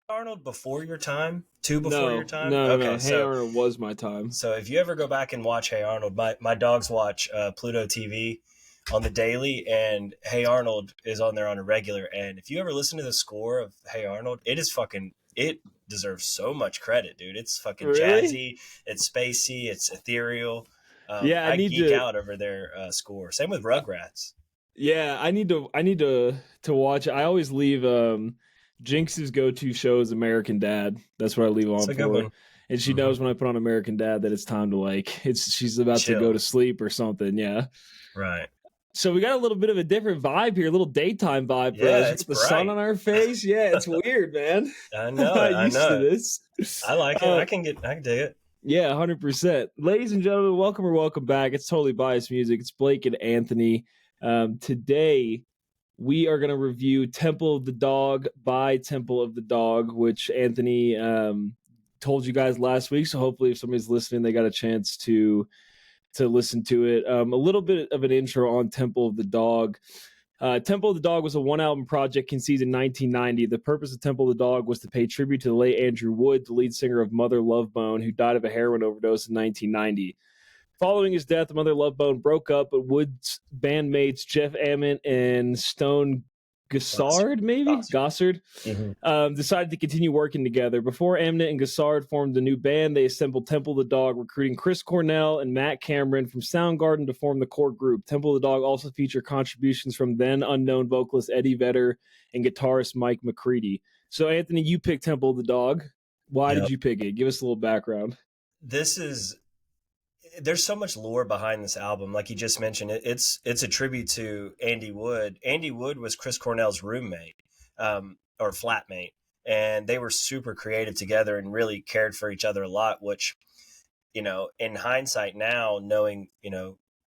Arnold before your time? Two before your No, time? no, no, no. Okay, Hey so Arnold was my time. so if you ever go back and watch Hey Arnold, my dogs watch Pluto TV on the daily, and Hey Arnold is on there on a regular. And if you ever listen to the score of Hey Arnold, it deserves so much credit, dude. It's fucking Really? jazzy, it's spacey, it's ethereal. Yeah, I I need geek to. out over their score. Same with Rugrats. Yeah, I need to watch. I always leave Jinx's go-to show is American Dad. That's what I leave It's on a good for. one. And she Hmm. knows when I put on American Dad that it's time to like it's she's about to go Chill. to sleep or something. Yeah. Right. So we got a little bit of a different vibe here, a little daytime vibe for Yeah, us. We it's got the sun bright. on our face. Yeah, it's weird, man. I I'm know it. not I used to know it. this. I like it. Uh, I can dig it. yeah, 100%. Ladies and gentlemen, welcome back. It's totally biased music. It's Blake and Anthony. Today we are going to review Temple of the Dog by Temple of the Dog, which Anthony told you guys last week. So hopefully, if somebody's listening, they got a chance to listen to it. A little bit of an intro on Temple of the Dog. Temple of the Dog was a one-album project conceived in 1990. The purpose of Temple of the Dog was to pay tribute to the late Andrew Wood, the lead singer of Mother Love Bone, who died of a heroin overdose in 1990. Following his death, Mother Love Bone broke up, but Wood's bandmates Jeff Ament and Stone Gossard. Gossard, maybe Gossard. Gossard, Hmm. decided to continue working together. Before Ament and Gossard formed a new band, they assembled Temple of the Dog, recruiting Chris Cornell and Matt Cameron from Soundgarden to form the core group. Temple of the Dog also featured contributions from then unknown vocalist Eddie Vedder and guitarist Mike McCready. So, Anthony, you picked Temple of the Dog. Why did Yep. you pick it? Give us a little background. This is There's so much lore behind this album. Like you just mentioned, it's a tribute to Andy Wood. Andy Wood was Chris Cornell's roommate, or flatmate, and they were super creative together and really cared for each other a lot. Which, in hindsight now, knowing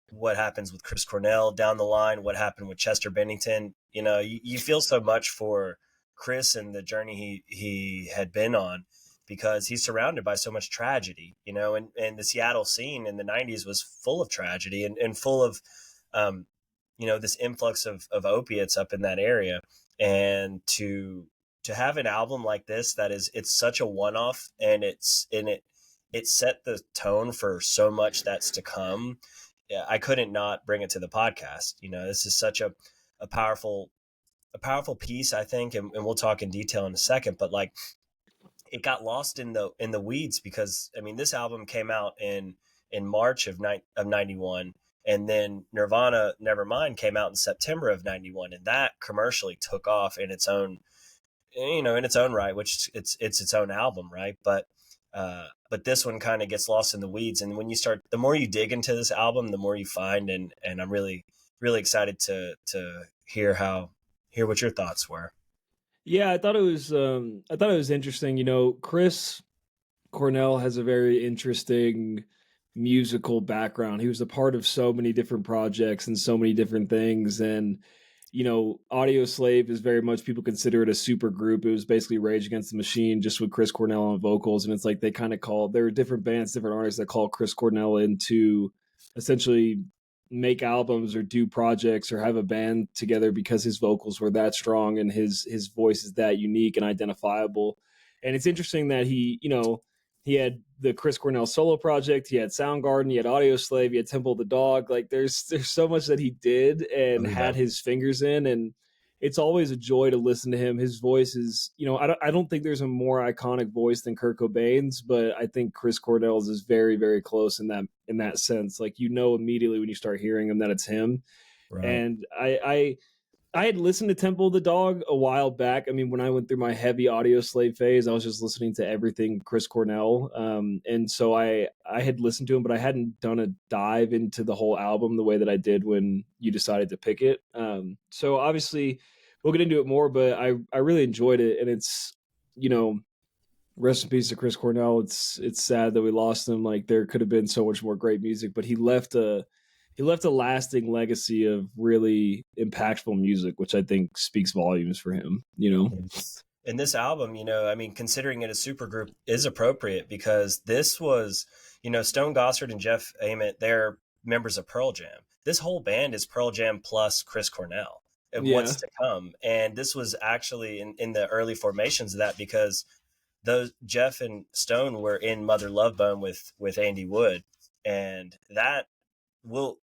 what happens with Chris Cornell down the line, what happened with Chester Bennington, you feel so much for Chris and the journey he had been on, because he's surrounded by so much tragedy, and the Seattle scene in the 90s was full of tragedy and full of, um, this influx of opiates up in that area. And to have an album like this, it's such a one-off, and it set the tone for so much that's to come. Yeah, I couldn't not bring it to the podcast. This is such a powerful piece, I think, and we'll talk in detail in a second. But like, it got lost in the weeds, because I mean, this album came out in March of 91, and then Nirvana Nevermind came out in September of 91, and that commercially took off in its own, in its own right, which it's its own album, right? But this one kind of gets lost in the weeds, and when you start, the more you dig into this album, the more you find, and I'm really really excited to hear what your thoughts were. Yeah, I thought it was interesting. Chris Cornell has a very interesting musical background. He was a part of so many different projects and so many different things. And, Audio Slave is very much, people consider it a super group. It was basically Rage Against the Machine, just with Chris Cornell on vocals. And it's like they kind of there are different bands, different artists that call Chris Cornell in to essentially make albums or do projects or have a band together because his vocals were that strong and his voice is that unique and identifiable. And it's interesting that he had the Chris Cornell solo project, he had Soundgarden, he had Audio Slave, he had Temple of the Dog. Like there's so much that he did and Oh had yeah. his fingers in, and it's always a joy to listen to him. His voice is, I don't think there's a more iconic voice than Kurt Cobain's, but I think Chris Cornell's is very, very close in that sense. Like, immediately when you start hearing him that it's him. Right. And I had listened to Temple of the Dog a while back. I mean, when I went through my heavy Audio Slave phase, I was just listening to everything Chris Cornell. And so I had listened to him, but I hadn't done a dive into the whole album the way that I did when you decided to pick it. So obviously we'll get into it more, but I really enjoyed it. And it's, rest in peace to Chris Cornell. It's sad that we lost him. Like, there could have been so much more great music, but he left a lasting legacy of really impactful music, which I think speaks volumes for him. And this album, I mean, considering it a supergroup is appropriate, because this was, Stone Gossard and Jeff Ament, they're members of Pearl Jam. This whole band is Pearl Jam plus Chris Cornell. of what's Yeah. to come. And this was actually in the early formations of that, because those Jeff and Stone were in Mother Love Bone with Andy Wood, and that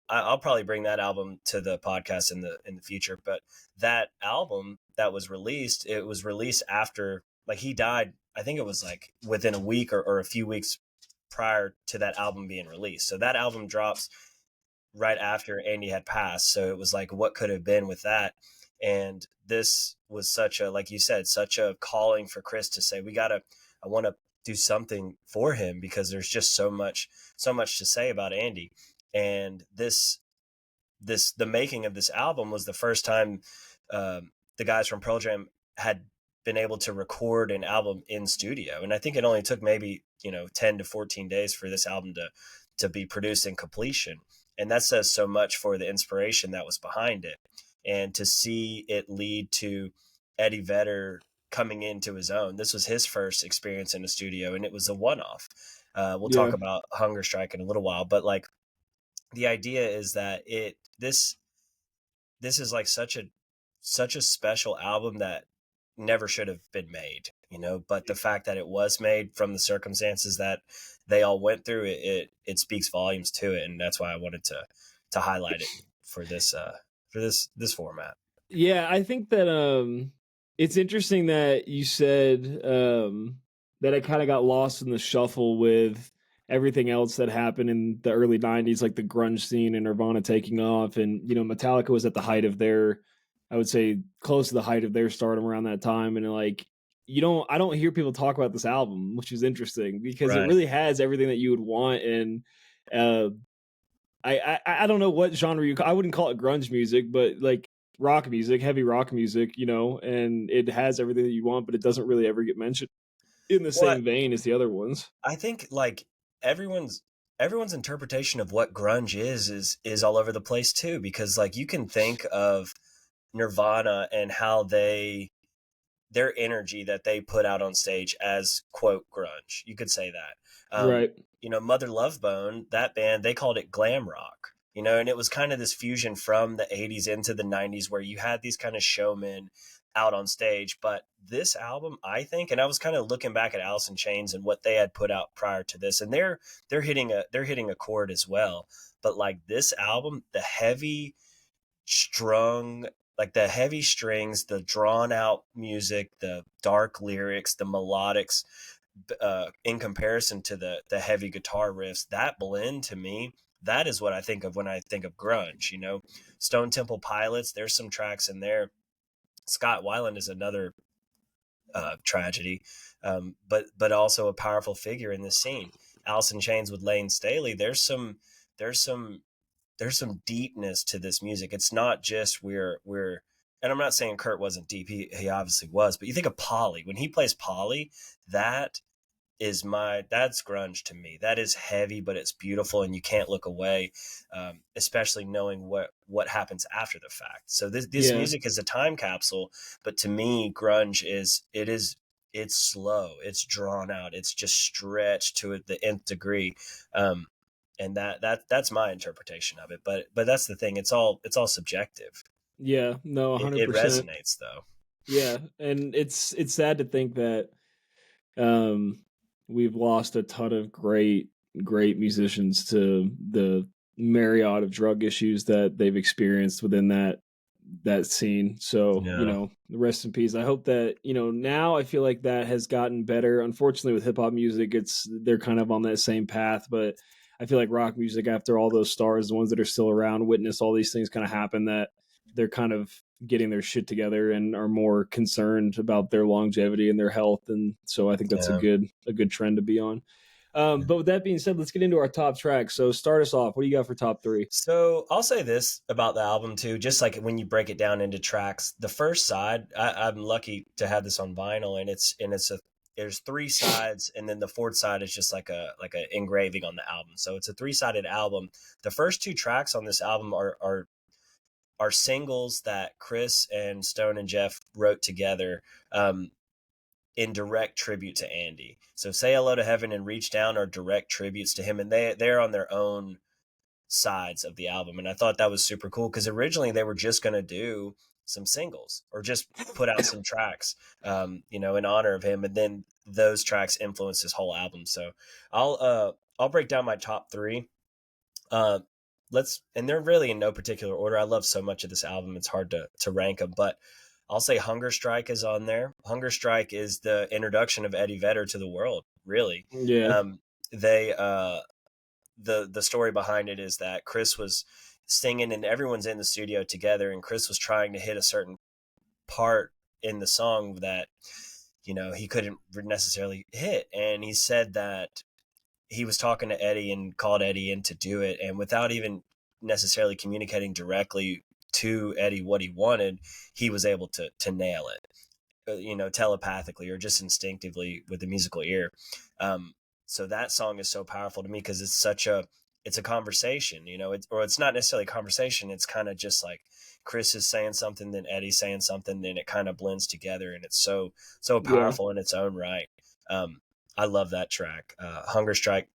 I'll probably bring that album to the podcast in the future. But that album that was released, it was released after, like, he died. I think it was like within a week or a few weeks prior to that album being released. So that album drops right after Andy had passed. So it was like, what could have been with that? And this was such a, like you said, such a calling for Chris to say, I want to do something for him, because there's just so much to say about Andy. And the making of this album was the first time the guys from Pearl Jam had been able to record an album in studio. And I think it only took maybe 10 to 14 days for this album to be produced in completion. And that says so much for the inspiration that was behind it, and to see it lead to Eddie Vedder coming into his own. This was his first experience in a studio, and it was a one-off. We'll talk Yeah. about Hunger Strike in a little while, but like, the idea is that this is like such a special album that never should have been made, but the fact that it was made, from the circumstances that they all went through, it speaks volumes to it. And that's why I wanted to highlight it for this format. Yeah, I think that it's interesting that you said that it kind of got lost in the shuffle with everything else that happened in the early 90s, like the grunge scene and Nirvana taking off, and Metallica was at the height of their, I would say, close to the height of their stardom around that time. And like, I don't hear people talk about this album, which is interesting because it Right. really has everything that you would want. And uh I don't know what genre I wouldn't call it grunge music, but like rock music, heavy rock music, and it has everything that you want, but it doesn't really ever get mentioned in the Well, same vein as the other ones. I think, like, everyone's everyone's interpretation of what grunge is all over the place too, because like, you can think of Nirvana and how their energy that they put out on stage as, quote, grunge. You could say that. Right. Mother Love Bone, that band, they called it glam rock. And it was kind of this fusion from the 80s into the 90s, where you had these kind of showmen out on stage. But this album, I think, and I was kind of looking back at Alice in Chains and what they had put out prior to this, and they're hitting a chord as well. But like, this album, the heavy strung, like the heavy strings, the drawn out music, the dark lyrics, the melodics, in comparison to the heavy guitar riffs, that blend, to me, that is what I think of when I think of grunge. Stone Temple Pilots, there's some tracks in there. Scott Weiland is another tragedy, but also a powerful figure in this scene. Alice in Chains with Lane Staley, there's some there's some deepness to this music. It's not just we're and I'm not saying Kurt wasn't deep. He obviously was, but you think of Polly. When he plays Polly, that that's grunge to me. That is heavy, but it's beautiful, and you can't look away, especially knowing what happens after the fact. So this Yeah. music is a time capsule, but to me, grunge it's slow, it's drawn out, it's just stretched to the nth degree. And that's my interpretation of it. But that's the thing. It's all subjective. Yeah. No, It 100%. resonates though. Yeah. And it's sad to think that um we've lost a ton of great musicians to the myriad of drug issues that they've experienced within that scene. So, Yeah. rest in peace. I hope that, now I feel like that has gotten better. Unfortunately, with hip hop music, they're kind of on that same path, but I feel like rock music, after all those stars, the ones that are still around, witness all these things kind of happen, that they're kind of getting their shit together and are more concerned about their longevity and their health. And so I think that's Yeah. a good trend to be on. But with that being said, let's get into our top tracks. So start us off. What do you got for top three? So I'll say this about the album too, just like when you break it down into tracks, the first side, I'm lucky to have this on vinyl, and there's three sides, and then the fourth side is just like a engraving on the album. So it's a three-sided album. The first two tracks on this album are singles that Chris and Stone and Jeff wrote together, in direct tribute to Andy. So Say Hello to Heaven and Reach Down are direct tributes to him, and they're on their own sides of the album. And I thought that was super cool, because originally they were just going to do some singles or just put out some tracks, you know, in honor of him. And then those tracks influenced his whole album. So I'll break down my top three. Uh, and they're really in no particular order. I love so much of this album. It's hard to rank them, but I'll say Hunger Strike is on there. Hunger Strike is the introduction of Eddie Vedder to the world, really. Yeah. They, the story behind it is that Chris was singing and everyone's in the studio together, and Chris was trying to hit a certain part in the song that, you know, he couldn't necessarily hit. And he said that he was talking to Eddie and called Eddie in to do it. And without even necessarily communicating directly to Eddie what he wanted, he was able to nail it, you know, telepathically or just instinctively with the musical ear. So that song is so powerful to me because it's a conversation, you know, or it's not necessarily a conversation. It's kind of just like Chris is saying something, then Eddie's saying something, then it kind of blends together, and it's so Yeah. powerful in its own right. I love that track, Hunger Strike.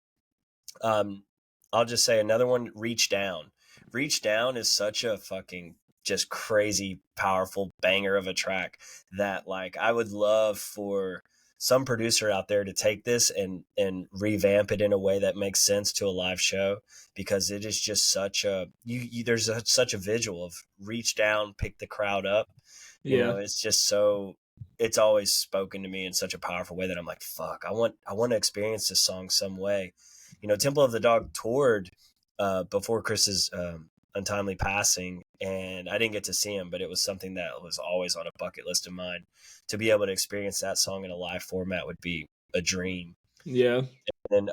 Um, I'll just say another one, Reach Down. Reach Down is such a fucking just crazy powerful banger of a track that, like, I would love for some producer out there to take this and revamp it in a way that makes sense to a live show, because it is just such a such a visual of reach down, pick the crowd up. You Yeah. know, it's just so, it's always spoken to me in such a powerful way that I'm like, fuck, I want to experience this song some way. You know, Temple of the Dog toured before Chris's untimely passing, and I didn't get to see him, but it was something that was always on a bucket list of mine. To be able to experience that song in a live format would be a dream. Yeah. And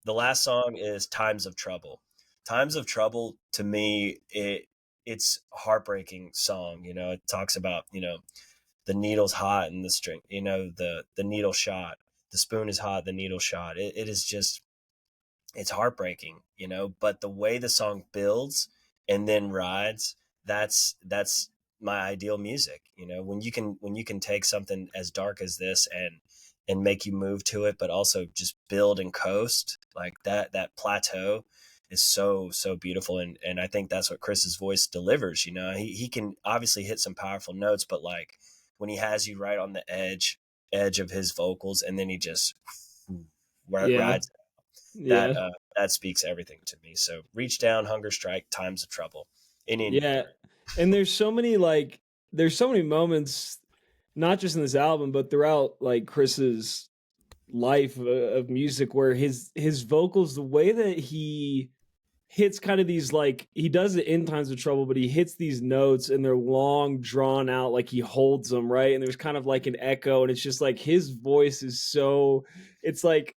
the last song is Times of Trouble. Times of Trouble, to me, it's a heartbreaking song. You know, it talks about, you know, the needle's hot and the string, you know, the needle shot, the spoon is hot, the needle shot. It is just, it's heartbreaking, you know, but the way the song builds and then rides, that's my ideal music. You know, when you can take something as dark as this and make you move to it, but also just build and coast, like that plateau is so beautiful. And I think that's what Chris's voice delivers. You know, he can obviously hit some powerful notes, but like when he has you right on the edge of his vocals, and then he just Yeah. rides that, Yeah. that speaks everything to me. So Reach Down, Hunger Strike, Times of Trouble, in any Yeah. order. And there's so many moments, not just in this album, but throughout like Chris's life of music, where his vocals, the way that he hits kind of these, like, he does it in Times of Trouble, but he hits these notes and they're long drawn out, like he holds them right, and there's kind of like an echo, and it's just like his voice is so, it's like,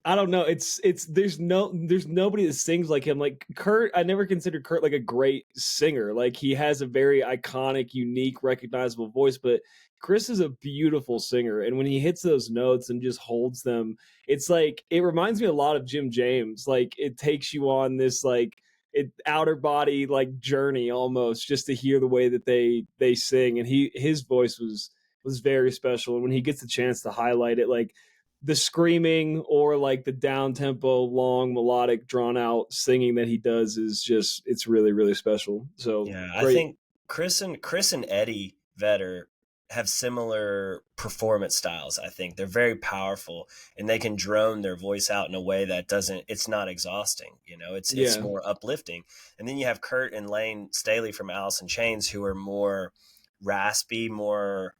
I don't know. It's there's nobody that sings like him. Like Kurt, I never considered Kurt like a great singer. Like he has a very iconic, unique, recognizable voice, but Chris is a beautiful singer. And when he hits those notes and just holds them, it's like, it reminds me a lot of Jim James. Like it takes you on this like outer body like journey almost, just to hear the way that they sing. And his voice was very special. And when he gets the chance to highlight it, like the screaming or like the down tempo, long, melodic, drawn out singing that he does is just, it's really, really special. So Yeah, I great. think Chris and Eddie Vedder have similar performance styles. I think they're very powerful, and they can drone their voice out in a way that doesn't, it's not exhausting. You know, it's Yeah. more uplifting. And then you have Kurt and Lane Staley from Alice in Chains, who are more raspy, more,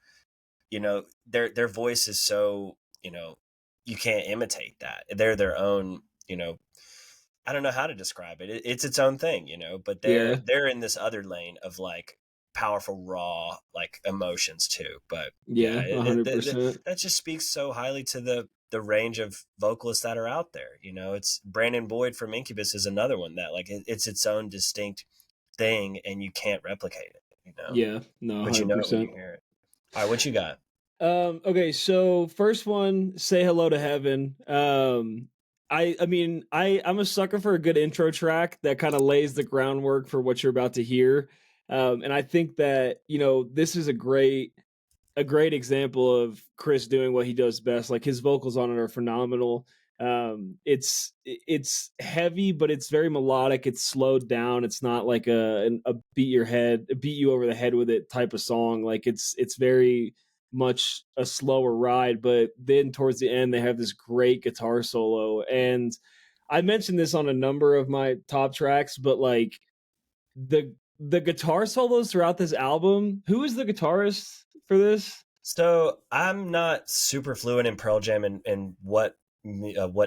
you know, their voice is so, you know, you can't imitate that. They're their own, you know, I don't know how to describe it. It's its own thing, you know, but Yeah. they're in this other lane of like powerful raw like emotions too. But yeah, Yeah. 100%. that just speaks so highly to the range of vocalists that are out there. You know, it's Brandon Boyd from Incubus is another one that like it's its own distinct thing, and you can't replicate it. You know, Yeah. No, but you know it when 100%. you hear it. All right, what you got? Okay, so first one, Say Hello to Heaven. I mean, I'm a sucker for a good intro track that kind of lays the groundwork for what you're about to hear. And I think that, you know, this is a great example of Chris doing what he does best. Like his vocals on it are phenomenal. It's heavy, but it's very melodic. It's slowed down. It's not like a beat you over the head with it type of song. Like it's very much a slower ride, but then towards the end they have this great guitar solo. And I mentioned this on a number of my top tracks, but like the guitar solos throughout this album, who is the guitarist for this? So I'm not super fluent in Pearl Jam and what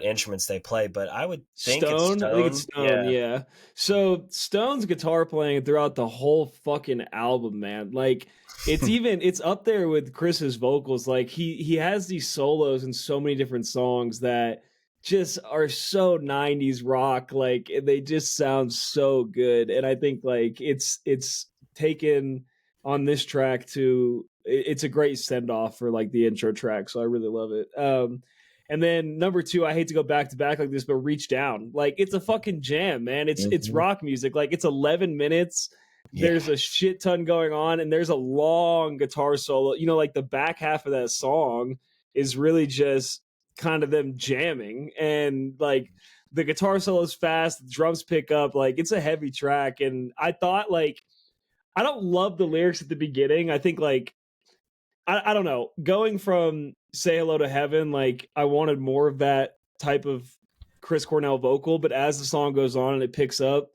instruments they play, but I would think it's Stone? I think it's Stone. Stone, Yeah. yeah. So Stone's guitar playing throughout the whole fucking album, man. Like it's up there with Chris's vocals. Like he has these solos in so many different songs that just are so 90s rock. Like they just sound so good. And I think like it's taken on this track to it's a great send off for like the intro track. So I really love it. And then number two, I hate to go back to back like this, but Reach Down. Like it's a fucking jam, man. It's Mhm. rock music. Like it's 11 minutes. Yeah. There's a shit ton going on, and there's a long guitar solo. You know, like the back half of that song is really just kind of them jamming, and like the guitar solo is fast, the drums pick up. Like it's a heavy track, and I thought like I don't love the lyrics at the beginning. I think like I don't know. Going from Say Hello to Heaven, like I wanted more of that type of Chris Cornell vocal, but as the song goes on and it picks up,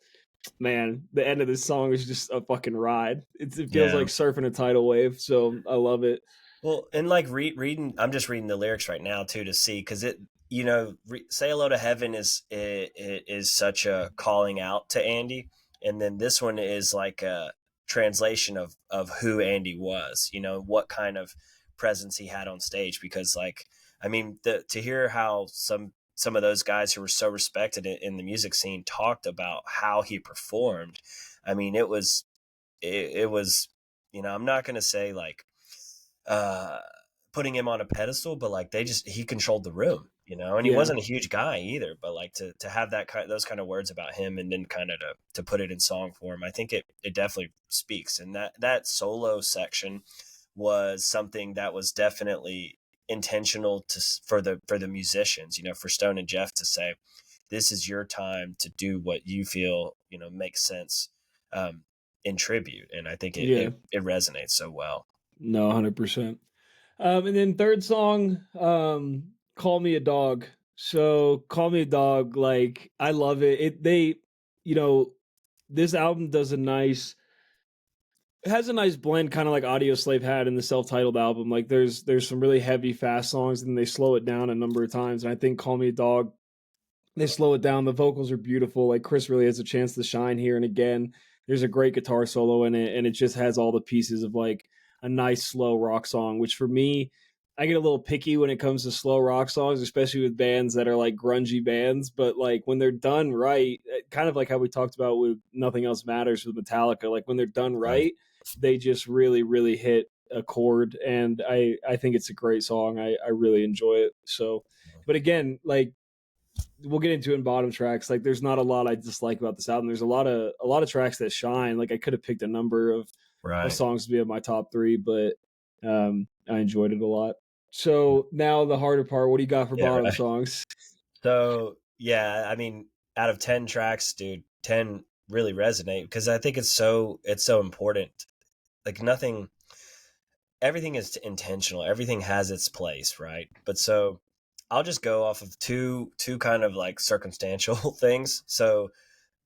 man, the end of this song is just a fucking ride. It feels Yeah. like surfing a tidal wave, so I love it. Well, and like reading, I'm just reading the lyrics right now too to see because "Say Hello to Heaven" is such a calling out to Andy, and then this one is like a translation of who Andy was. You know what kind of presence he had on stage because, like, I mean, to hear how some of those guys who were so respected in the music scene talked about how he performed. I mean, it was, I'm not going to say like uh, putting him on a pedestal, but like he controlled the room, and he Yeah, wasn't a huge guy either. But like to have those kind of words about him, and then kind of to put it in song form, I think it definitely speaks. And that solo section was something that was definitely intentional for the musicians, for Stone and Jeff to say, this is your time to do what you feel makes sense in tribute, and I think it, yeah, it it resonates so well. no, 100%. And then third song, "Call Me a Dog." So, "Call Me a Dog," like I love it. You know, this album does a nice it has a nice blend, kind of like Audio Slave had in the self-titled album. Like there's some really heavy, fast songs, and they slow it down a number of times. And I think "Call Me a Dog," they slow it down. The vocals are beautiful. Like Chris really has a chance to shine here. And again, there's a great guitar solo in it, and it just has all the pieces of like a nice slow rock song. Which for me, I get a little picky when it comes to slow rock songs, especially with bands that are like grungy bands. But like when they're done right, kind of like how we talked about with "Nothing Else Matters" with Metallica. Like when they're done Right. right, they just really, really hit a chord, and I think it's a great song. I really enjoy it. So, but again, like we'll get into it in bottom tracks. Like there's not a lot I dislike about this album. There's a lot of tracks that shine. Like I could have picked a number of Right. songs to be in my top three, but I enjoyed it a lot. So now the harder part. What do you got for Yeah. bottom Right. songs? So yeah, I mean, out of 10 tracks, dude, 10 really resonate because I think it's so important. Like nothing, everything is intentional. Everything has its place, right? But so I'll just go off of two kind of like circumstantial things. So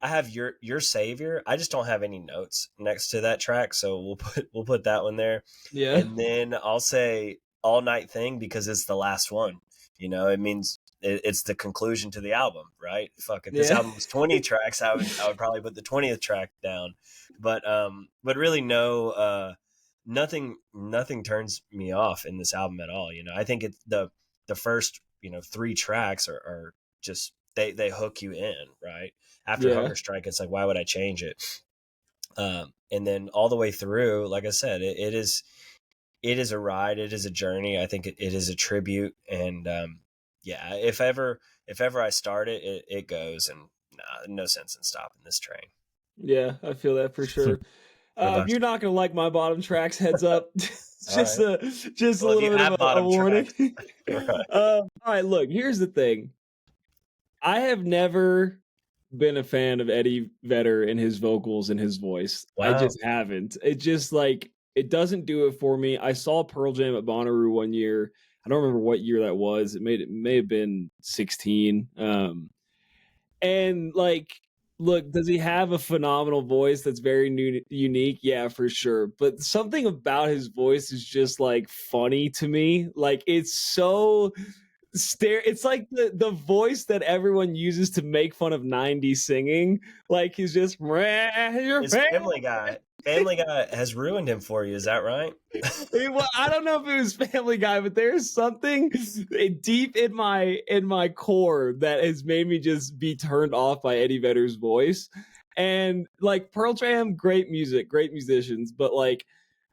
I have your savior. I just don't have any notes next to that track, so we'll put that one there. Yeah, And then I'll say all night thing because it's the last one. It means it's the conclusion to the album, right? Fuck, if this yeah, album was 20 tracks, I would probably put the 20th track down. But really no nothing turns me off in this album at all. I think it's the first, three tracks are just they hook you in, right? After yeah, Hunger Strike, it's like, why would I change it? And then all the way through, like I said, it is a ride, it is a journey. I think it is a tribute, and yeah, if ever I start it goes, and nah, no sense in stopping this train. yeah. I feel that for sure. What about You're not gonna like my bottom tracks. Heads up. you? All right. Just a Well, if little you bit of have a bottom warning. tracks, right? All right. Look, here's the thing. I have never been a fan of Eddie Vedder and his vocals and his voice. I Wow. just haven't. It just like it doesn't do it for me. I saw Pearl Jam at Bonnaroo one year. I don't remember what year that was. It may have been 16. And like, look, does he have a phenomenal voice that's very unique? Yeah, for sure. But something about his voice is just like funny to me. Like it's so it's like the voice that everyone uses to make fun of 90s singing. Like he's just your His face. Family Guy. Family Guy has ruined him for you. Is that right? Well, I don't know if it was Family Guy, but there's something deep in my core that has made me just be turned off by Eddie Vedder's voice. And like Pearl Jam, great music, great musicians, but like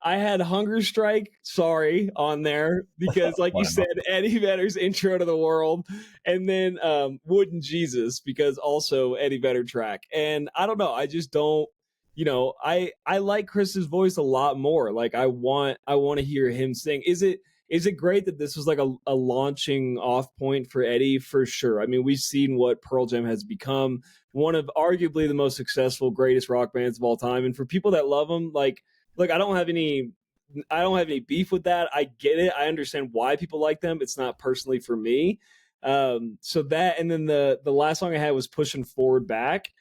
I had Hunger Strike, sorry, on there because like you Wow. said, Eddie Vedder's Intro to the World, and then Wooden Jesus because also Eddie Vedder track. And I don't know, I just don't, I like Chris's voice a lot more. Like I want to hear him sing. Is it great that this was like a launching off point for Eddie? For sure. I mean, we've seen what Pearl Jam has become, one of arguably the most successful, greatest rock bands of all time. And for people that love them, like, look, I don't have any beef with that. I get it. I understand why people like them. It's not personally for me. So that, and then the last song I had was Pushing Forward Back.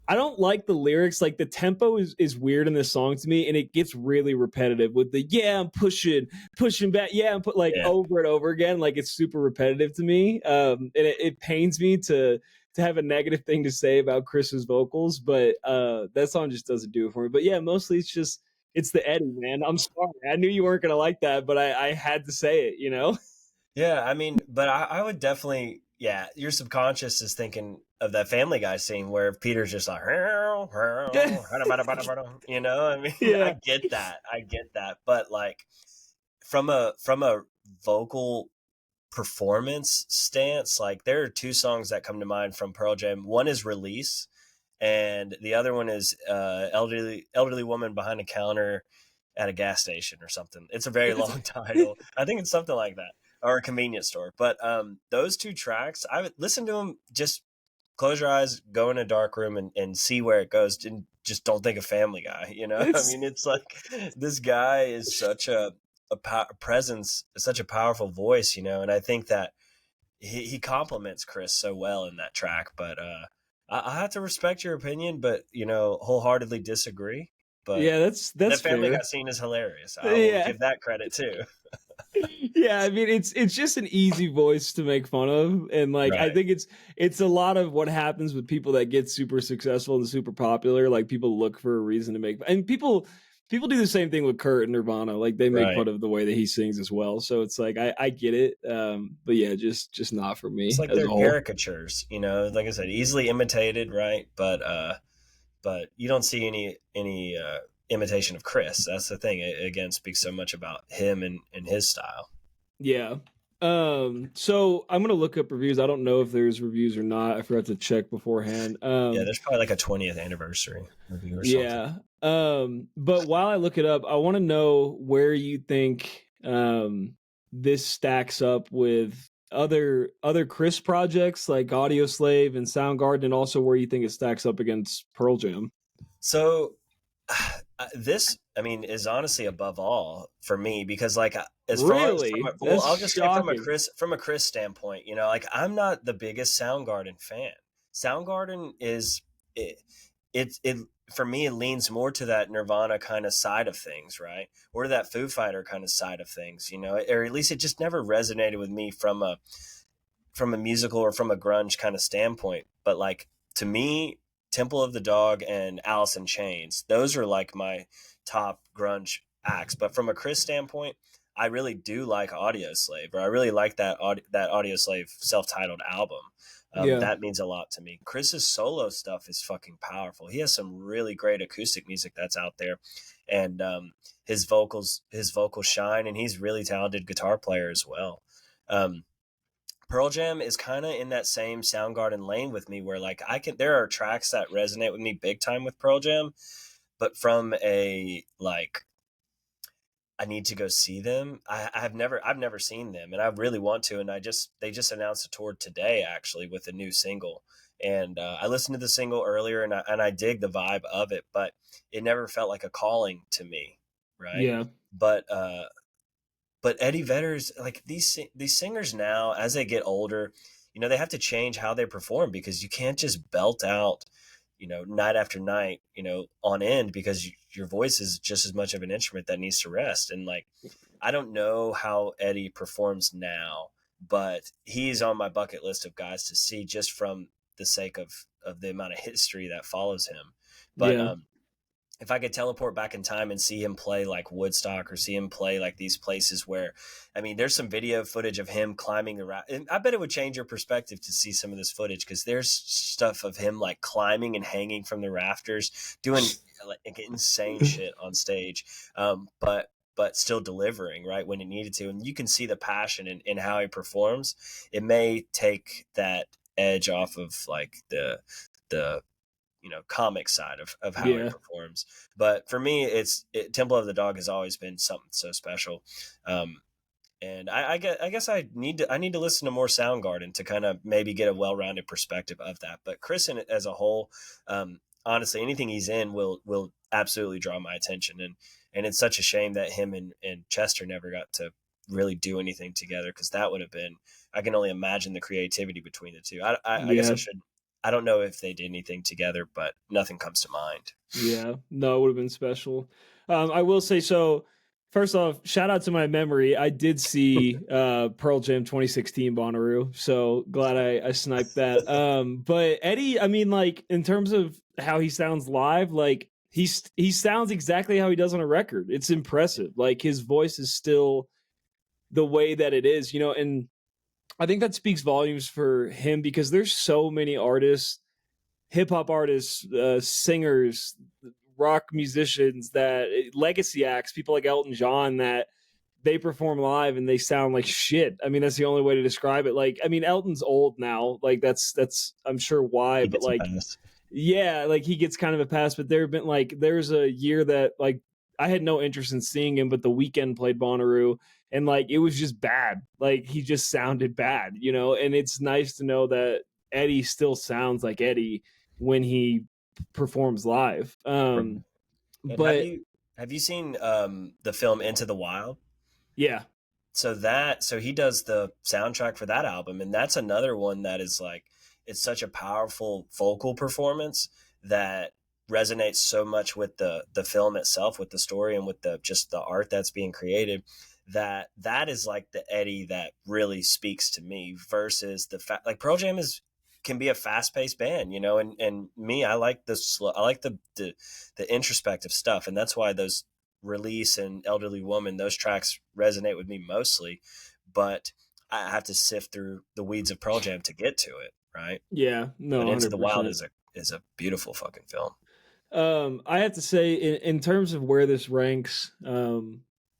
I don't like the lyrics. Like the tempo is weird in this song to me, and it gets really repetitive with the yeah, I'm pushing back, yeah, I'm put like Yeah. over and over again. Like it's super repetitive to me. And it pains me to have a negative thing to say about Chris's vocals, but that song just doesn't do it for me. But yeah, mostly it's the Eddie, man. I'm sorry. I knew you weren't gonna like that, but I had to say it. Yeah, I mean, but I would definitely, yeah, your subconscious is thinking of that Family Guy scene where Peter's just like, you know, I mean, I Yeah. get that. I get that. But like from a vocal performance stance, like there are two songs that come to mind from Pearl Jam. One is Release, and the other one is elderly woman behind a counter at a gas station or something. It's a very long title. I think it's something like that, or a convenience store. But those two tracks, I would listen to them. Just close your eyes, go in a dark room, and see where it goes. And just don't think of Family Guy. You know, I it's mean, it's like this guy is such a presence, such a powerful voice. You know, and I think that he compliments Chris so well in that track. But I have to respect your opinion, but wholeheartedly disagree. But yeah, that's that Family Guy fair. scene is hilarious. I will Yeah. give that credit too. Yeah, I mean it's just an easy voice to make fun of, and like I Right. think it's a lot of what happens with people that get super successful and super popular. Like people look for a reason to make, and people do the same thing with Kurt and Nirvana. Like they make Right. fun of the way that he sings as well. So it's like I get it, but yeah, just not for It's me like as a they're whole. caricatures, like I said, easily imitated, right? But you don't see any imitation of Chris. That's the thing. It again speaks so much about him and his style. Yeah. So I'm gonna look up reviews. I don't know if there's reviews or not. I forgot to check beforehand. Yeah, there's probably like a 20th anniversary review or something. Yeah. But while I look it up, I want to know where you think this stacks up with other Chris projects like Audio Slave and Soundgarden, and also where you think it stacks up against Pearl Jam. So this, I mean, is honestly above all for me because, like, as far as Really? well, That's I'll just say shocking. from a Chris standpoint, like I'm not the biggest Soundgarden fan. Soundgarden is it for me. It leans more to that Nirvana kind of side of things, right, or to that Foo Fighter kind of side of things, or at least it just never resonated with me from a musical or from a grunge kind of standpoint. But like to me, Temple of the Dog and Alice in Chains, those are like my top grunge acts. But from a Chris standpoint, I really do like Audio Slave, or I really like that Audio Slave self-titled album. Yeah. That means a lot to me. Chris's solo stuff is fucking powerful. He has some really great acoustic music that's out there, and his vocals shine, and he's a really talented guitar player as well. Um, Pearl Jam is kind of in that same Soundgarden lane with me, where like there are tracks that resonate with me big time with Pearl Jam, but from a like I need to go see them. I've never seen them, and I really want to. And they just announced a tour today, actually, with a new single. And I listened to the single earlier, and I dig the vibe of it, but it never felt like a calling to me, right? Yeah. But Eddie Vedder's like these singers now, as they get older, they have to change how they perform, because you can't just belt out, night after night, on end, because your voice is just as much of an instrument that needs to rest. And like, I don't know how Eddie performs now, but he's on my bucket list of guys to see, just from the sake of the amount of history that follows him. But Yeah. if I could teleport back in time and see him play like Woodstock, or see him play like these places where, I mean, there's some video footage of him climbing the and I bet it would change your perspective to see some of this footage, because there's stuff of him like climbing and hanging from the rafters, doing like insane shit on stage, but still delivering right when it needed to, and you can see the passion in how he performs. It may take that edge off of like the comic side of how he Yeah. performs. But for me, Temple of the Dog has always been something so special. And I guess I need to listen to more Soundgarden to kind of maybe get a well-rounded perspective of that. But Chris, as a whole, honestly, anything he's in will absolutely draw my attention. And it's such a shame that him and Chester never got to really do anything together, because that would have been, I can only imagine the creativity between the two. I guess Yeah. I don't know if they did anything together, but nothing comes to mind. Yeah, no, it would have been special. I will say, so first off, shout out to my memory. I did see Pearl Jam 2016 Bonnaroo, so glad I sniped that. But Eddie, I mean, like, in terms of how he sounds live, like he sounds exactly how he does on a record. It's impressive. Like, his voice is still the way that it is, and I think that speaks volumes for him, because there's so many artists, hip hop artists, singers, rock musicians, that legacy acts, people like Elton John, that they perform live and they sound like shit. I mean, that's the only way to describe it. Like, I mean, Elton's old now. Like, that's I'm sure why, He but gets a like, pass. yeah, like, he gets kind of a pass. But there have been like, there's a year that like I had no interest in seeing him, but The Weeknd played Bonnaroo, and like it was just bad. Like, he just sounded bad, and it's nice to know that Eddie still sounds like Eddie when he performs live. Right. And But have you seen the film Into the Wild? yeah, So he does the soundtrack for that album, and that's another one that is like, it's such a powerful vocal performance that resonates so much with the film itself, with the story, and with the just the art that's being created, that is like the Eddie that really speaks to me, versus like Pearl Jam is can be a fast-paced band, and me, I like I like the introspective stuff, and that's why those Release and Elderly Woman, those tracks resonate with me mostly. But I have to sift through the weeds of Pearl Jam to get to it, right? yeah, no, But Into the Wild 100%. is a beautiful fucking film. I have to say, in terms of where this ranks,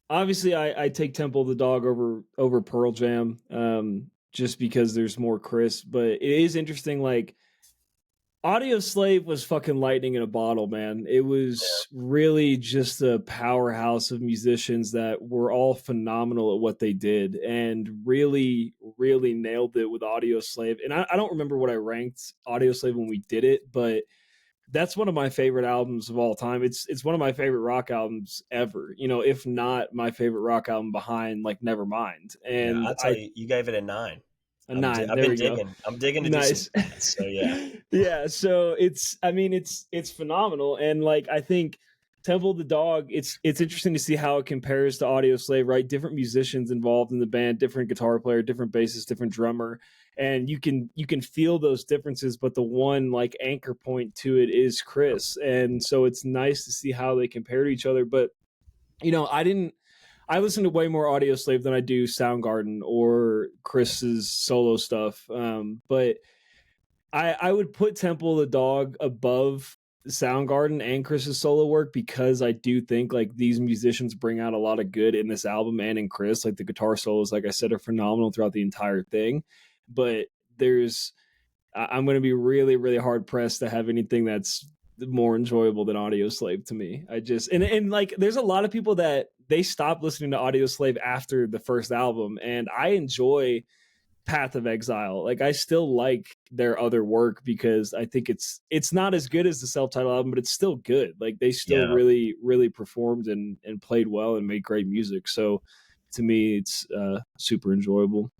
obviously I take Temple of the Dog over Pearl Jam, just because there's more Chris. But it is interesting, like, Audio Slave was fucking lightning in a bottle, man. It was really just a powerhouse of musicians that were all phenomenal at what they did, and really, really nailed it with Audio Slave. And I don't remember what I ranked Audio Slave when we did it, but that's one of my favorite albums of all time. It's one of my favorite rock albums ever. If not my favorite rock album behind like Nevermind. Yeah, And I'll tell you, you gave it a 9. a 9. I've There been we go. digging. I'm digging to do some Nice. stats. So yeah, Yeah, so I mean, it's phenomenal. And like, I think Temple of the Dog, it's interesting to see how it compares to Audio Slave, right? Different musicians involved in the band, different guitar player, different bassist, different drummer, and you can feel those differences, but the one like anchor point to it is Chris. And so it's nice to see how they compare to each other. But I listen to way more Audio Slave than I do Soundgarden or Chris's solo stuff. But I would put Temple of the Dog above Soundgarden and Chris's solo work, because I do think like these musicians bring out a lot of good in this album and in Chris. Like, the guitar solos, like I said, are phenomenal throughout the entire thing. But I'm going to be really, really hard pressed to have anything that's more enjoyable than Audio Slave to me. I just, and like, there's a lot of people that they stopped listening to Audioslave after the first album, and I enjoy Path of Exile. Like, I still like their other work because I think it's not as good as the self-titled album, but it's still good. Like, they still Yeah. really performed and played well and made great music. So to me, it's super enjoyable.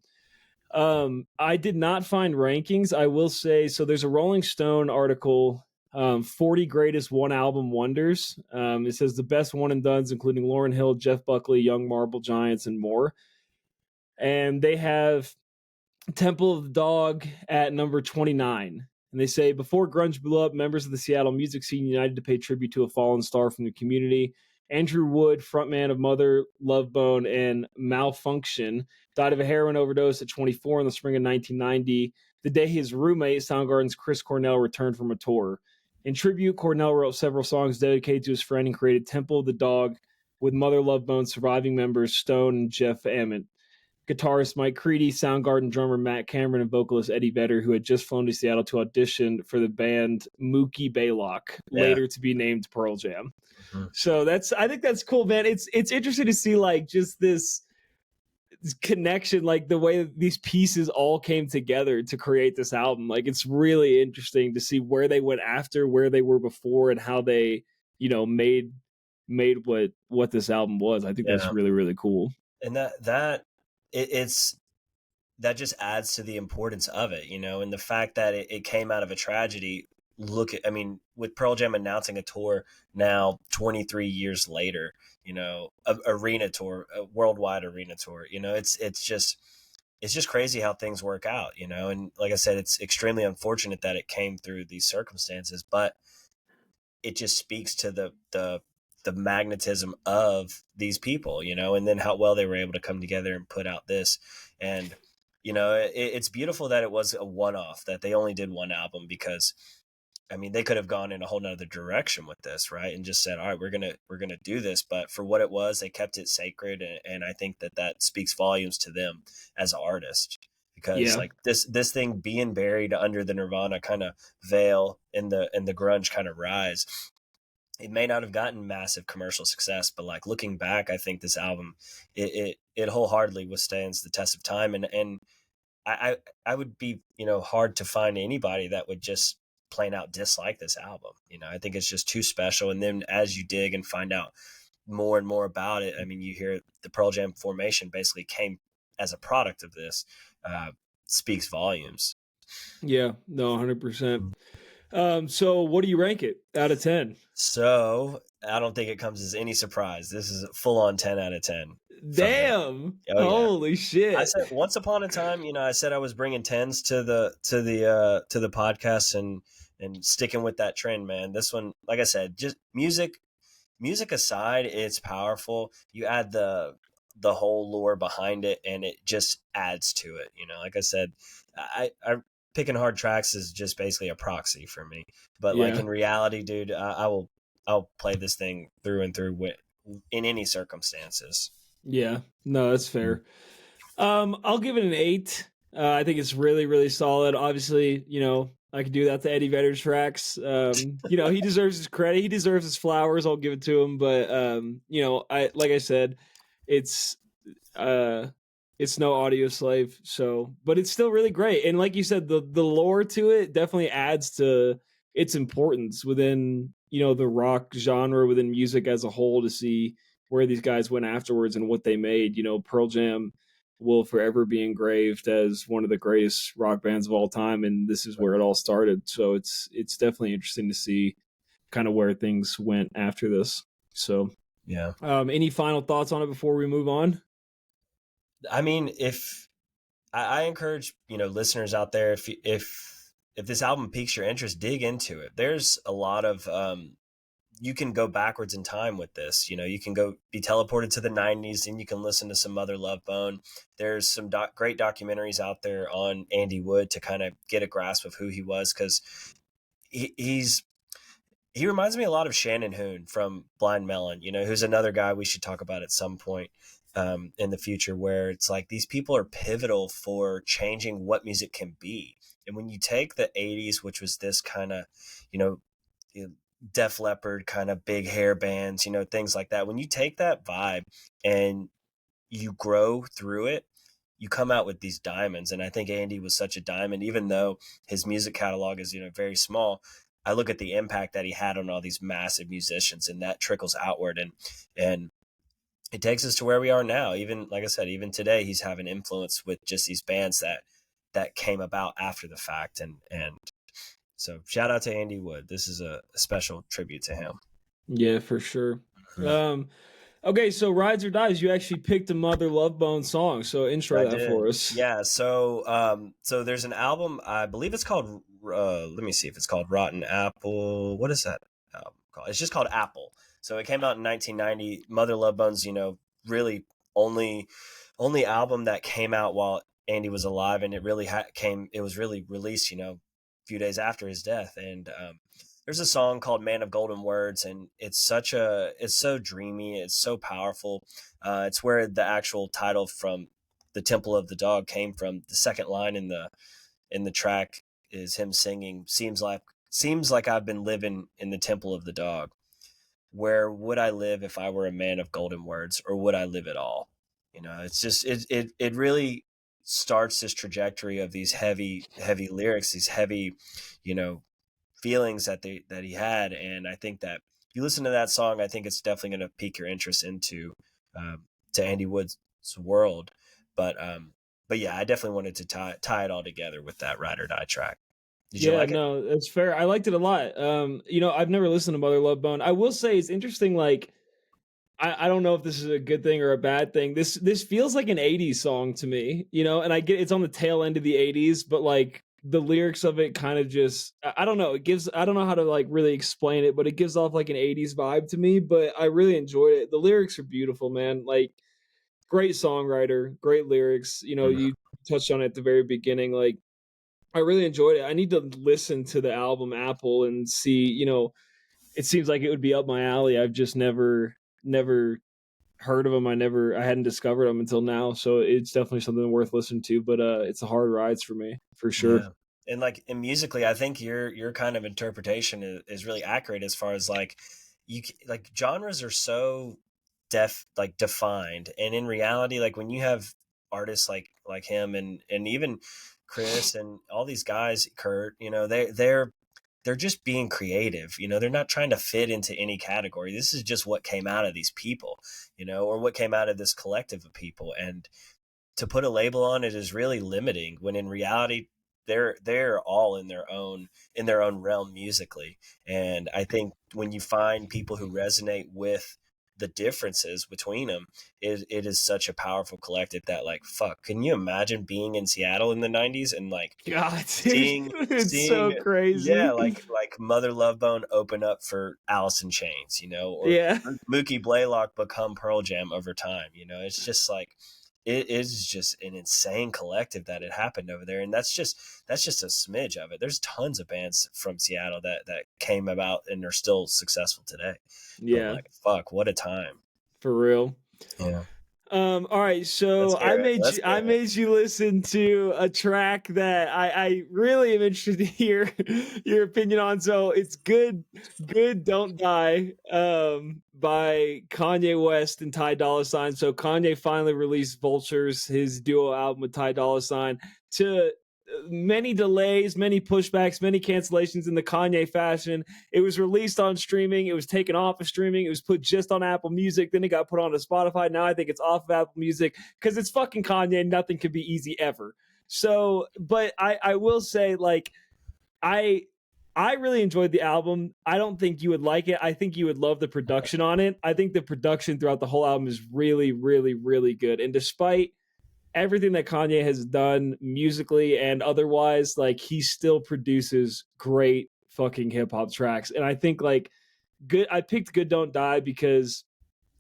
I did not find rankings. I will say, so there's a Rolling Stone article, 40 greatest one album wonders. It says the best one and dones, including Lauryn Hill, Jeff Buckley, Young Marble Giants, and more. And they have Temple of the Dog at number 29. And they say, before grunge blew up, members of the Seattle music scene united to pay tribute to a fallen star from the community. Andrew Wood, frontman of Mother, Love Bone, and Malfunction, died of a heroin overdose at 24 in the spring of 1990, the day his roommate, Soundgarden's Chris Cornell, returned from a tour. In tribute, Cornell wrote several songs dedicated to his friend and created Temple of the Dog with Mother Love Bone's surviving members Stone and Jeff Ament, guitarist Mike Creedy, Soundgarden drummer Matt Cameron, and vocalist Eddie Vedder, who had just flown to Seattle to audition for the band Mookie Baylock, Yeah. later to be named Pearl Jam. Mhm. So I think that's cool, man. It's interesting to see like just this connection, like the way these pieces all came together to create this album. Like, it's really interesting to see where they went after, where they were before, and how they, made what this album was. I think that's Yeah. really cool. And it's that just adds to the importance of it, and the fact that it came out of a tragedy. I mean, with Pearl Jam announcing a tour now 23 years later, a arena tour, a worldwide arena tour, it's just crazy how things work out, and like I said, it's extremely unfortunate that it came through these circumstances, but it just speaks to the magnetism of these people, and then how well they were able to come together and put out this. And, it's beautiful that it was a one-off, that they only did one album, because I mean, they could have gone in a whole nother direction with this, right? And just said, all right, we're gonna do this. But for what it was, they kept it sacred, and I think that speaks volumes to them as artists, because Yeah. like this thing being buried under the Nirvana kind of veil in the grunge kind of rise, it may not have gotten massive commercial success, but like looking back, I think this album it wholeheartedly withstands the test of time, and I would be, hard to find anybody that would just plain out dislike this album. I think it's just too special. And then as you dig and find out more and more about it, I mean, you hear the Pearl Jam formation basically came as a product of this, speaks volumes. Yeah, no, 100%. So what do you rank it out of 10? So I don't think it comes as any surprise. This is a full on 10 out of 10 from me. Damn. Oh yeah. Holy I shit. said once upon a time, I said I was bringing tens to the podcast, and sticking with that trend, man. This one, like I said, just music aside, it's powerful. You add the whole lore behind it, and it just adds to it. Like I said, I picking hard tracks is just basically a proxy for me. But like Yeah. in reality, dude, I'll play this thing through and through in any circumstances. Yeah. No, that's fair. I'll give it an 8. I think it's really solid. Obviously, I could do that to Eddie Vedder's tracks. He deserves his credit. He deserves his flowers. I'll give it to him. But like I said, it's no Audio Slave, but it's still really great. And like you said, the lore to it definitely adds to its importance within, the rock genre, within music as a whole, to see where these guys went afterwards and what they made. Pearl Jam will forever be engraved as one of the greatest rock bands of all time, and this is where it all started. So it's definitely interesting to see kind of where things went after this. So Yeah. Any final thoughts on it before we move on? I mean, if I encourage, listeners out there, if this album piques your interest, dig into it. There's a lot of you can go backwards in time with this. You can be teleported to the 90s, and you can listen to some Mother Love Bone. There's some great documentaries out there on Andy Wood to kind of get a grasp of who he was, because he reminds me a lot of Shannon Hoon from Blind Melon, who's another guy we should talk about at some point in the future, where it's like these people are pivotal for changing what music can be. And when you take the 80s, which was this kind of, Def Leppard kind of big hair bands, things like that. When you take that vibe and you grow through it, you come out with these diamonds. And I think Andy was such a diamond, even though his music catalog is, very small. I look at the impact that he had on all these massive musicians, and that trickles outward. And it takes us to where we are now. Even, like I said, even today, he's having influence with just these bands that came about after the fact. And so shout out to Andy Wood. This is a special tribute to him. Yeah, for sure. Mm-hmm. Okay, so Rides or Dies, you actually picked a Mother Love Bone song, so intro I that did. for us. Yeah. So there's an album. I believe it's called. Let me see if it's called Rotten Apple. What is that album called? It's just called Apple. So it came out in 1990. Mother Love Bone's, really only album that came out while Andy was alive, and it really came. It was really released, a few days after his death. And there's a song called "Man of Golden Words," and it's so dreamy. It's so powerful. It's where the actual title from the Temple of the Dog came from. The second line in the track is him singing, seems like I've been living in the Temple of the Dog. Where would I live if I were a man of golden words, or would I live at all? It's just it really starts this trajectory of these heavy lyrics, these heavy, you know, feelings that he had. And I think that if you listen to that song, I think it's definitely going to pique your interest into to Andy Wood's world. But yeah, I definitely wanted to tie it all together with that Ride or Die track. Did you Yeah, like it? no, that's fair. I liked it a lot. I've never listened to Mother Love Bone. I will say it's interesting, like I don't know if this is a good thing or a bad thing. This feels like an 80s song to me, and I get it's on the tail end of the 80s, but like the lyrics of it kind of just I don't know, I don't know how to like really explain it, but it gives off like an 80s vibe to me, but I really enjoyed it. The lyrics are beautiful, man. Like great songwriter, great lyrics. Mhm. You touched on it at the very beginning, like I really enjoyed it. I need to listen to the album Apple and see, it seems like it would be up my alley. I've just never heard of them. I hadn't discovered them until now. So it's definitely something worth listening to, but it's a hard rides for me for sure. Yeah. And musically, I think your kind of interpretation is really accurate as far as like like genres are so defined, and in reality, like when you have artists like him and even Chris and all these guys, Kurt, they're just being creative. They're not trying to fit into any category. This is just what came out of these people, or what came out of this collective of people. And to put a label on it is really limiting, when in reality they're all in their own realm musically. And I think when you find people who resonate with the differences between them, it is such a powerful collective that, like, fuck, can you imagine being in Seattle in the 90s and like God, dude, seeing it's seeing so yeah, crazy. like Mother Love Bone open up for Alice in Chains, or Yeah. Mookie Blaylock become Pearl Jam over time. It's just like it is just an insane collective that it happened over there. And that's just a smidge of it. There's tons of bands from Seattle that came about and are still successful today. But Yeah, like, fuck, what a time. for real. Yeah. All right, Let's so hear it. Let's I hear it. made you listen to a track that I really am interested to hear your opinion on. So it's Good Don't Die, by Kanye West and Ty Dolla Sign. So Kanye finally released Vultures, his duo album with Ty Dolla Sign, to many delays, many pushbacks, many cancellations in the Kanye fashion. It was released on streaming. It was taken off of streaming. It was put just on Apple Music. Then it got put onto Spotify. Now I think it's off of Apple Music because it's fucking Kanye. And nothing can be easy ever. So, but I will say, like, I I really enjoyed the album. I don't think you would like it. I think you would love the production on it. I think the production throughout the whole album is really, really, really good. And despite everything that Kanye has done musically and otherwise, like he still produces great fucking hip hop tracks. And I think like I picked Good Don't Die because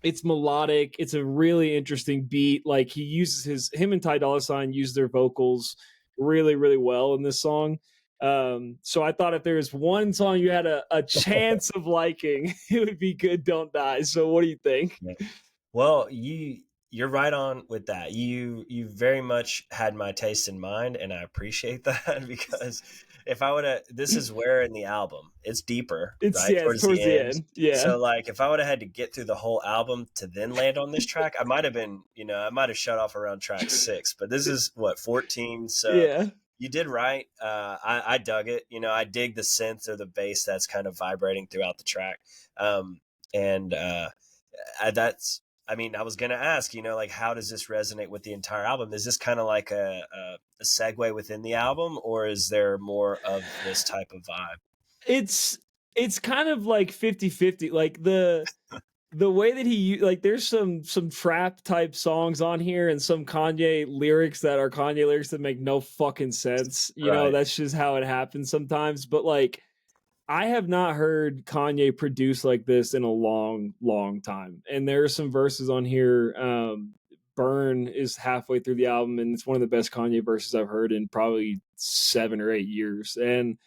it's melodic. It's a really interesting beat. Like he uses him and Ty Dolla Sign use their vocals really, really well in this song. So I thought if there was one song you had a chance of liking, it would be Good Don't Die. So what do you think? Yeah. Well, you you're right on with that. You very much had my taste in mind, and I appreciate that because if I would have, this is where in the album it's deeper, It's right yeah, it's towards the towards the end. end. Yeah. So like, if I would have had to get through the whole album to then land on this track, I might have been, I might have shut off around track 6. But this is what 14, so Yeah. you did right. I dug it. I dig the synth or the bass that's kind of vibrating throughout the track. And that's, I mean, I was going to ask, like, how does this resonate with the entire album? Is this kind of like a segue within the album, or is there more of this type of vibe? It's kind of like 50-50. Like the way that like there's some trap type songs on here and some Kanye lyrics that are Kanye lyrics that make no fucking sense. Right. That's just how it happens sometimes. But like I have not heard Kanye produce like this in a long, long time. And there are some verses on here. Burn is halfway through the album, and it's one of the best Kanye verses I've heard in probably 7 or 8 years. And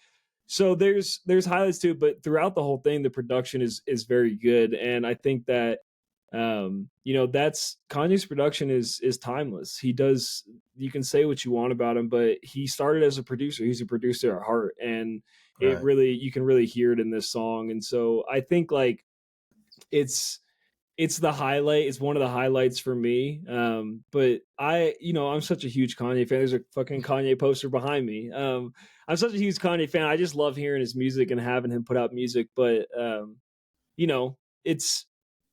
so there's highlights to it, but throughout the whole thing, the production is very good, and I think that that's Kanye's production is timeless. He does, you can say what you want about him, but he started as a producer. He's a producer at heart, and it Right. really, you can really hear it in this song. And so I think like it's the highlight. It's one of the highlights for me. But I'm such a huge Kanye fan. There's a fucking Kanye poster behind me. I'm such a huge Kanye fan. I just love hearing his music and having him put out music. But it's,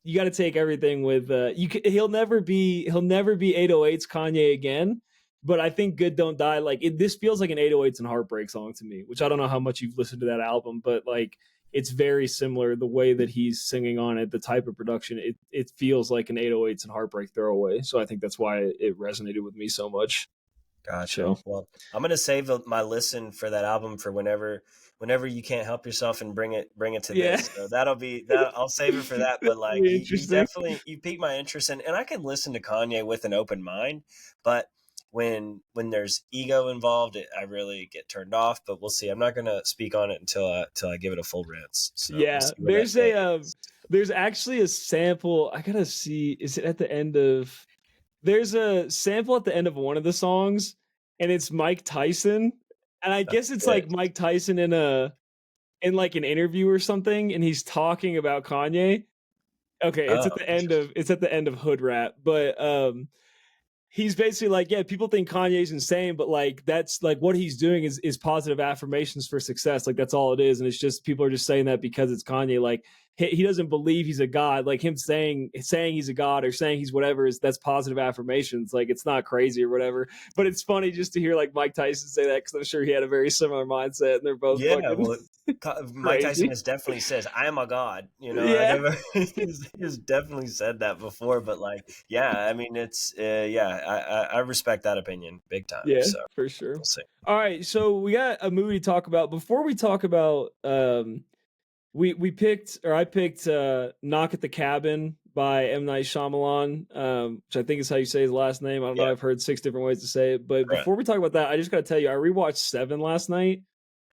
you got to take everything with he'll never be 808s Kanye again. But I think Good Don't Die, like this feels like an 808s and Heartbreak song to me, which I don't know how much you've listened to that album, but like it's very similar. The way that he's singing on it, the type of production, it feels like an 808s and Heartbreak throwaway. So I think that's why it resonated with me so much. Gotcha. So Well, I'm gonna save my listen for that album for whenever you can't help yourself and bring it to yeah, this. So that'll be that. I'll save it for that. But that'll like, be you interesting. definitely you piqued my interest in, and I can listen to Kanye with an open mind. But when there's ego involved, I really get turned off. But we'll see. I'm not gonna speak on it until I give it a full rinse. So we'll Yeah, see where that lands. there's actually a sample. I gotta see. Is it at the end of? There's a sample at the end of one of the songs, and it's Mike Tyson, and I guess it's Good. like Mike Tyson in like an interview or something, and he's talking about Kanye. Okay, Oh, it's at the end of Hood Rap, but he's basically like, yeah, people think Kanye's insane, but like that's like what he's doing is positive affirmations for success. Like that's all it is, and it's just people are just saying that because it's Kanye. Like he doesn't believe he's a god. Like him saying he's a god or saying he's whatever is that's positive affirmations. Like it's not crazy or whatever. But it's funny just to hear like Mike Tyson say that because I'm sure he had a very similar mindset, and they're both yeah. fucking Well, Mike Tyson crazy. has definitely says, "I am a god." Like Yeah, he's definitely said that before. But like, yeah, I mean, it's yeah, I respect that opinion big time. yeah, So for sure. we'll see. All right, so we got a movie to talk about. Before we talk about we picked, or I picked Knock at the Cabin by M. Night Shyamalan, which I think is how you say his last name. I don't know, Yeah, I've heard 6 different ways to say it. But correct. before we talk about that, I just gotta tell you, I rewatched Seven last night.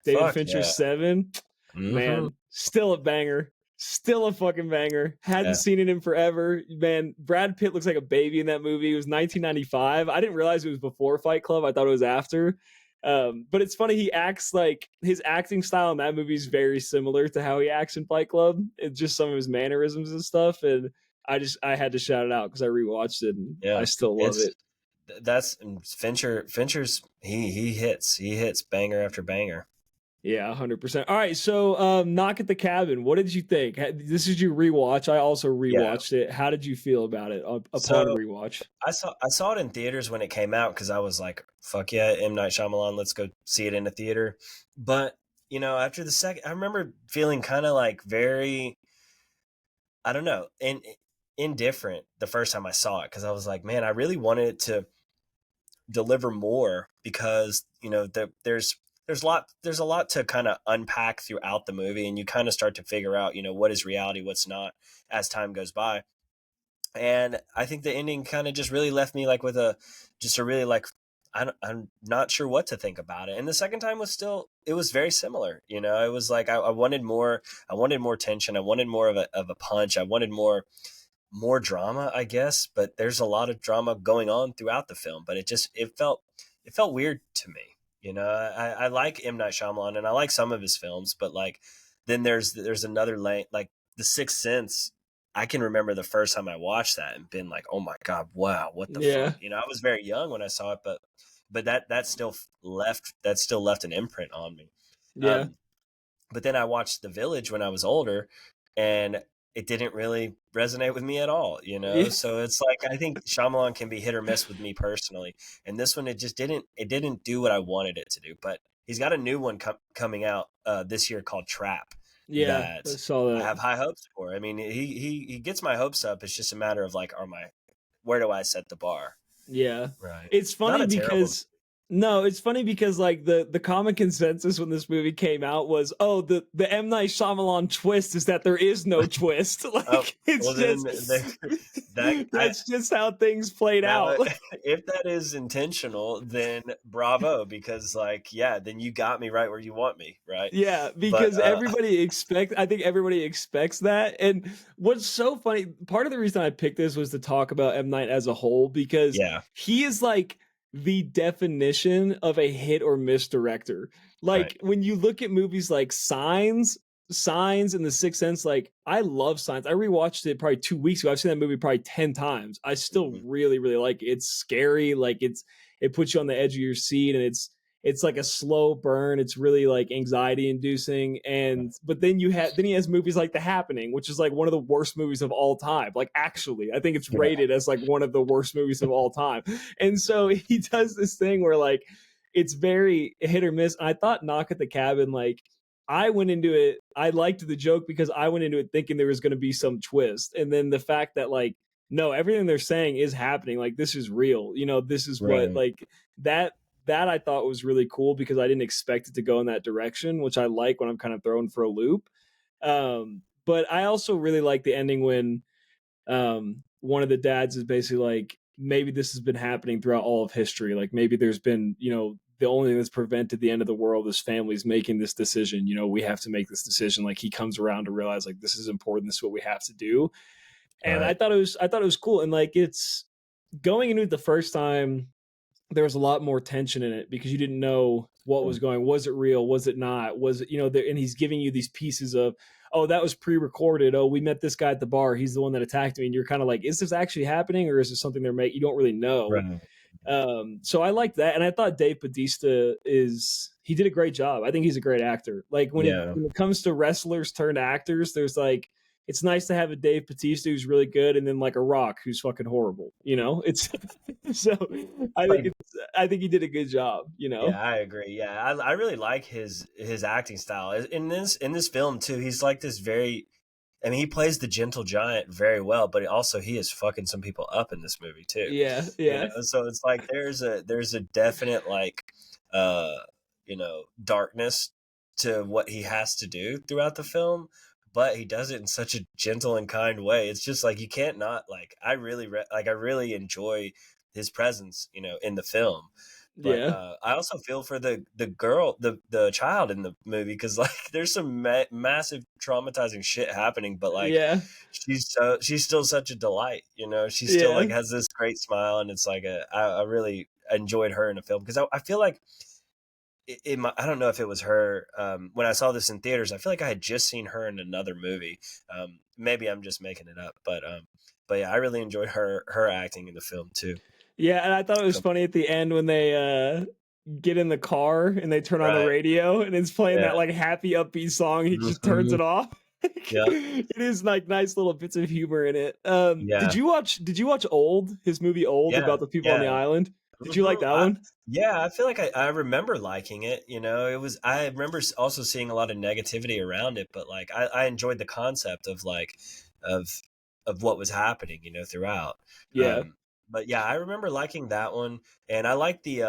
David Fuck Fincher's yeah. Seven. Mm-hmm. Man, still a banger. Still a fucking banger. Hadn't Yeah. seen it in forever. Man, Brad Pitt looks like a baby in that movie. It was 1995. I didn't realize it was before Fight Club. I thought it was after. But it's funny, he acts like his acting style in that movie is very similar to how he acts in Fight Club. It's just some of his mannerisms and stuff. And I had to shout it out because I rewatched it and I Yeah. still love It's it. that's Fincher's he hits banger after banger. Yeah, 100%. All right, so Knock at the Cabin. What did you think? This is your rewatch. I also Yeah. rewatched it. How did you feel about it upon So rewatch? I saw it in theaters when it came out because I was like, fuck yeah, M. Night Shyamalan, let's go see it in a theater. But after the second, I remember feeling kind of like very, I don't know, indifferent the first time I saw it because I was like, man, I really wanted it to deliver more because there's a lot to kind of unpack throughout the movie, and you kind of start to figure out what is reality, what's not, as time goes by. And I think the ending kind of just really left me like with a really like I'm not sure what to think about it. And the second time it was very similar. It was like I wanted more tension. I wanted more of a punch. I wanted more more drama, I guess, but there's a lot of drama going on throughout the film. But it felt weird to me. You know, I like M. Night Shyamalan and I like some of his films, but like then there's another lane, like The Sixth Sense. I can remember the first time I watched that and been like, oh my god, wow, what the fuck? Yeah. You know, I was very young when I saw it, but that still left an imprint on me. Yeah. Um, but then I watched The Village when I was older, and it didn't really resonate with me at all, you know? Yeah. So it's like I think Shyamalan can be hit or miss with me personally. And this one it didn't do what I wanted it to do. But he's got a new one coming out this year called Trap Yeah. that I saw I that. have high hopes for. I mean, he gets my hopes up. It's just a matter of like where do I set the bar? Yeah. Right. It's Not funny a terrible. because no, it's funny because like the common consensus when this movie came out was, oh, the M Night Shyamalan twist is that there is no twist. Oh, Like it's well then just that I that's just how things played now, out. if that is intentional, then bravo, because like, yeah, then you got me right where you want me, right? Yeah, But because I think everybody expects that. And what's so funny, part of the reason I picked this was to talk about M. Night as a whole, because yeah, he is like the definition of a hit or miss director. right. Like when you look at movies like Signs and The Sixth Sense, like I love Signs. I rewatched it probably 2 weeks ago. I've seen that movie probably 10 times. I still Hmm. really, really like it. It's scary, like it puts you on the edge of your seat, and it's like a slow burn. It's really like anxiety inducing. Right. And but then he has movies like The Happening, which is like one of the worst movies of all time. Like actually, I think it's Yeah, rated as like one of the worst movies of all time. And so he does this thing where like it's very hit or miss. And I thought Knock at the Cabin, like I went into it, I liked the joke because I went into it thinking there was going to be some twist. And then the fact that like no, everything they're saying is happening. Like this is real. You know, this is what right. like that that I thought was really cool because I didn't expect it to go in that direction, which I like when I'm kind of thrown for a loop. But I also really like the ending when one of the dads is basically like, maybe this has been happening throughout all of history. Like maybe there's been, the only thing that's prevented the end of the world is families making this decision. We have to make this decision. Like he comes around to realize like this is important. This is what we have to do. And Right. I thought it was cool. And like it's going into it the first time, there was a lot more tension in it because you didn't know what was going. Was it real? Was it not? Was it, and he's giving you these pieces of, oh, that was pre-recorded. Oh, we met this guy at the bar. He's the one that attacked me. And you're kind of like, is this actually happening or is this something they're making? You don't really know. Right. So I liked that, and I thought Dave Bautista he did a great job. I think he's a great actor. Like Yeah. when it comes to wrestlers turned actors, there's like it's nice to have a Dave Bautista who's really good, and then like a Rock who's fucking horrible. It's so Like, I think he did a good job. yeah, I agree. Yeah, I really like his acting style in this film too. He's like this very. I mean, he plays the gentle giant very well, but also he is fucking some people up in this movie too. Yeah, You yeah, know, so it's like there's a definite like uh darkness to what he has to do throughout the film, but he does it in such a gentle and kind way. It's just like you can't not like I really enjoy his presence, in the film. But yeah, I also feel for the girl, the child in the movie, because like there's some massive traumatizing shit happening, but like yeah, she's still such a delight, She still yeah, like has this great smile, and it's like I really enjoyed her in a film because I feel like I don't know if it was her when I saw this in theaters. I feel like I had just seen her in another movie. Maybe I'm just making it up, but yeah, I really enjoyed her acting in the film too. yeah. And I thought it was So, funny at the end when they get in the car and they turn on the right? radio and it's playing Yeah. that like happy upbeat song. He just turns Hmm. it off. Yeah. It is like nice little bits of humor in it. Did Yeah. you watch Old, his movie Old Yeah. about the people on the Yeah. island? Did you like that I one? yeah, I feel like I remember liking it. I remember also seeing a lot of negativity around it, but like I enjoyed the concept of like of what was happening, throughout. Yeah. Um, but yeah, I remember liking that one, and I like the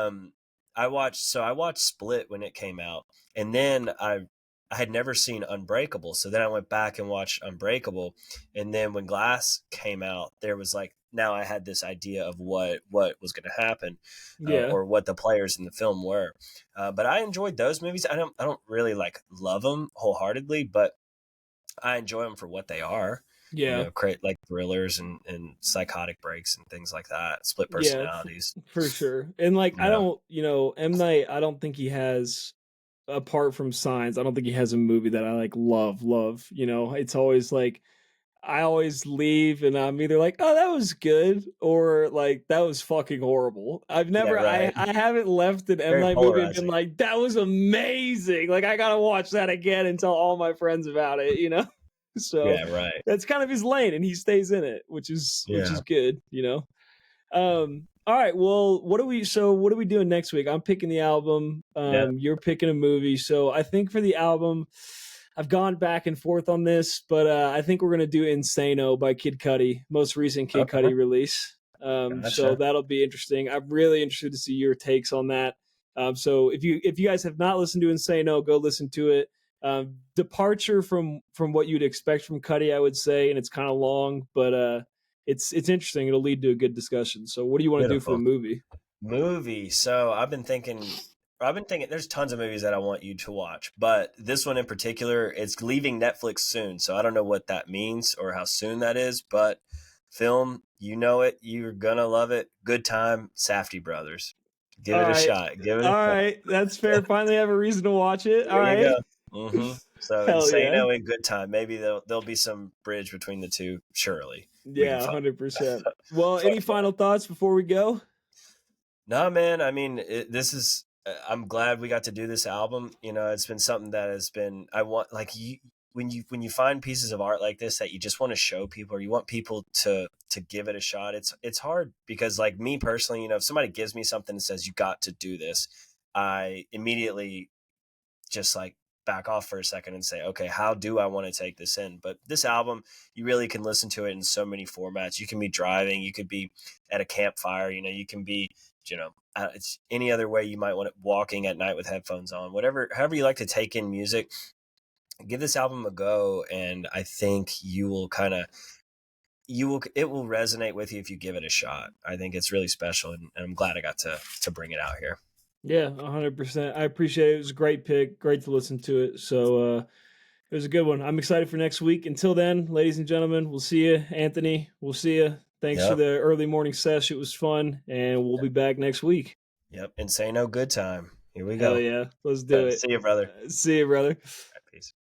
I watched Split when it came out, and then I had never seen Unbreakable, so then I went back and watched Unbreakable, and then when Glass came out, there was like now I had this idea of what was going to happen, Yeah. or what the players in the film were. But I enjoyed those movies. I don't really like love them wholeheartedly, but I enjoy them for what they are. Yeah. create like thrillers and psychotic breaks and things like that, split Yeah, personalities. for sure. And like I Yeah, don't, M Night, I don't think he has, apart from Signs, I don't think he has a movie that I like love. It's always like I always leave and I'm either like, "Oh, that was good," or like, "That was fucking horrible." I've yeah, never right. I haven't left an M Very Night movie and been polarizing. like, "That was amazing." Like, I gotta watch that again and tell all my friends about it? So, Yeah, right. that's kind of his lane and he stays in it, which is Yeah, good. All right, well, what are we doing next week? I'm picking the album. yeah. You're picking a movie. So I think for the album, I've gone back and forth on this, but I think we're gonna do Insano by Kid Cudi, most recent Kid Okay, Cudi release. So gotcha. that'll be interesting. I'm really interested to see your takes on that. So if you guys have not listened to Insano, go listen to it. Departure from what you'd expect from Cudi, I would say, and it's kind of long, but it's interesting. It'll lead to a good discussion. So what do you want to do for the Beautiful. movie? Movie. So I've been thinking there's tons of movies that I want you to watch, but this one in particular, it's leaving Netflix soon. So I don't know what that means or how soon that is, but film, you know it, you're gonna love it. Good Time, Safdie Brothers. Give All it a right. shot. Give it All a shot. right. That's fair. Finally have a reason to watch it. All There you right. go. So Hell yeah. Insano and Good Time. Maybe there'll be some bridge between the two. Surely we can Yeah, find. 100%. Well, any final thoughts before we go? No, man. I mean, this is. I'm glad we got to do this album. It's been something that has been. I want like you when you find pieces of art like this that you just want to show people or you want people to give it a shot. It's hard because like me personally, if somebody gives me something and says you got to do this, I immediately just like back off for a second and say, okay, how do I want to take this in? But this album, you really can listen to it in so many formats. You can be driving, you could be at a campfire, you can be, it's any other way you might want it, walking at night with headphones on, whatever, however you like to take in music. Give this album a go, and I think it will resonate with you if you give it a shot. I think it's really special, and I'm glad I got to bring it out here. Yeah, 100%. I appreciate it. It was a great pick. Great to listen to it. So it was a good one. I'm excited for next week. Until then, ladies and gentlemen, we'll see you. Anthony, we'll see you. Thanks for Yep. the early morning sesh. It was fun, and we'll be back next week. Yep. And say no good time. Here we Hell go. yeah. Let's do it. See you, brother. See you, brother. Peace.